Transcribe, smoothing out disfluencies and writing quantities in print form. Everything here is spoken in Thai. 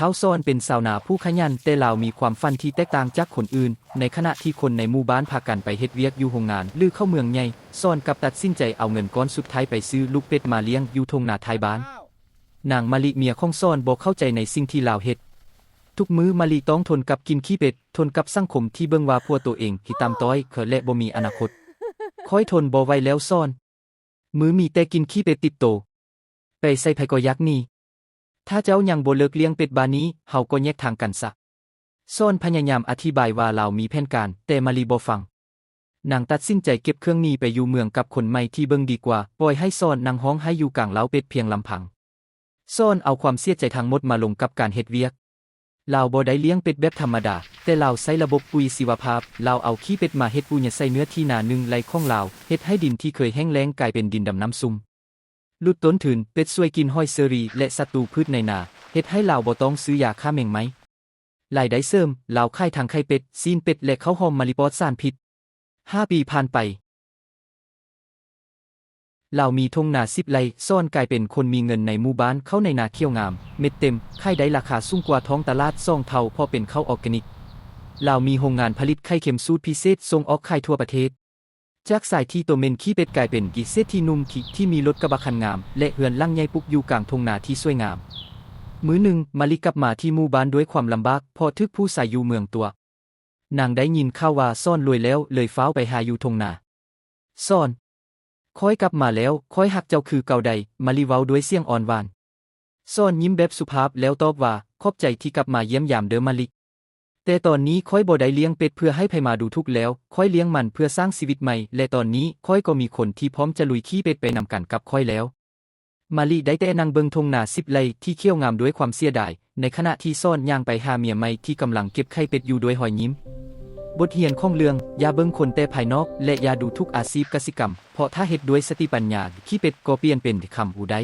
ท้าวซ้อนเป็นชาวนาผู้ขยันแต่ลาวมีความฝันที่แตกต่างจากคนอื่นในขณะที่คนในหมู่บ้านพากันไปเฮ็ดเวียกอยู่โรงงานหรือเข้าเมืองใหญ่ซ้อนกับตัดสินใจเอาเงินก้อนสุดท้ายไปซื้อลูกเป็ดมาเลี้ยงอยู่ทุ่งนาท้ายบ้านนางมะลิเมียของซ้อนบ่เข้าใจในสิ่งที่ลาวเฮ็ดทุกมื้อมะลิต้องทนกับกินขี้เป็ดทนกับสังคมที่เบิ่งว่าพวกตัวเองที่ต่ำต้อยเขินและบ่มีอนาคตค่อยทนบ่ไหวแล้วซ้อนมื้อมีแต่กินขี้เป็ดติดโตไปใส่ไผก็ยักนี่ถ้าเจ้ายังบ่เลิกเลี้ยงเป็ดบานี้เฮาก็แยกทางกันซะซ้อนพยายามอธิบายว่าเรามีแผนการแต่มะลิบ่ฟังนางตัดสินใจเก็บเครื่องนี้ไปอยู่เมืองกับคนใหม่ที่เบิ่งดีกว่าปล่อยให้ซ้อนนางฮ้องให้อยู่กลางเล้าเป็ดเพียงลำพังซ้อนเอาความเสียใจทั้งหมดมาลงกับการเฮ็ดเวียกลาวบ่ได้เลี้ยงเป็ดแบบธรรมดาแต่ลาวใช้ระบบปุ๋ยชีวภาพลาวเอาขี้เป็ดมาเฮ็ดปุ๋ยใส่เนื้อที่นาหนึ่งไร่ของลาวเฮ็ดให้ดินที่เคยแห้งแล้งกลายเป็นดินดำน้ำซุ่มลดต้นทุนเป็ดช่วยกินหอยเชอรี่และศัตรูพืชในนาเฮ็ดให้ลาวบ่ต้องซื้อยาฆ่าแมงไหมรายได้เสริมลาวขายทั้งไข่เป็ดซีนเป็ดและข้าวหอมมะลิปลอดสารพิษ5 ปีผ่านไปลาวมีทุ่งนา10 ไร่ซ่อนกลายเป็นคนมีเงินในหมู่บ้านเข้าในนาเขี้ยวงามเม็ดเต็มไข่ได้ราคาสูงกว่าท้องตลาด2 เท่าเพราะเป็นข้าวออร์แกนิกลาวมีโรงงานผลิตไข่เค็มสูตรพิเศษส่งออกขายทั่วประเทศจากสายที่ตัวเมนขี้เป็ดกลายเป็นกิเศษที่นุ่มที่มีรถกระบะคันงามและเฮือนลังใหญ่ปุกอยู่กลางทุ่งนาที่สวยงามมื้อหนึ่งมะลิกลับมาที่หมู่บ้านด้วยความลำบากเพราะทึกผู้ใส่อยู่เมืองตัวนางได้ยินข่าวว่าซ่อนรวยแล้วเลยฟ้าวไปหาอยู่ทุ่งนาซ่อนค่อยกลับมาแล้วค่อยหักเจ้าคือเก่าใดมะลิเว้าด้วยเสียงอ่อนหวานซ่อนยิ้มแบบสุภาพแล้วตอบว่าขอบใจที่กลับมาเยี่ยมยามเด้อมะลิแต่ตอนนี้ค่อยบ่ได้เลี้ยงเป็ดเพื่อให้ไผมาดูทุกข์แล้วค่อยเลี้ยงมันเพื่อสร้างชีวิตใหม่และตอนนี้ค่อยก็มีคนที่พร้อมจะลุยขี้เป็ดไปนำกันกับค่อยแล้วมาลีได้แต่นั่งเบิ่งทุ่งนา10 ไร่ที่เขี้ยวงามด้วยความเสียดายในขณะที่ซ่อนย่างไปหาเมียใหม่ที่กำลังเก็บไข่เป็ดอยู่ด้วยรอยยิ้มบทเรียนของเรื่องอย่าเบิ่งคนแต่ภายนอกและอย่าดูทุกอาชีพกสิกรรมเพราะถ้าเฮ็ดด้วยสติปัญญาขี้เป็ดก็เปลี่ยนเป็นคำอุได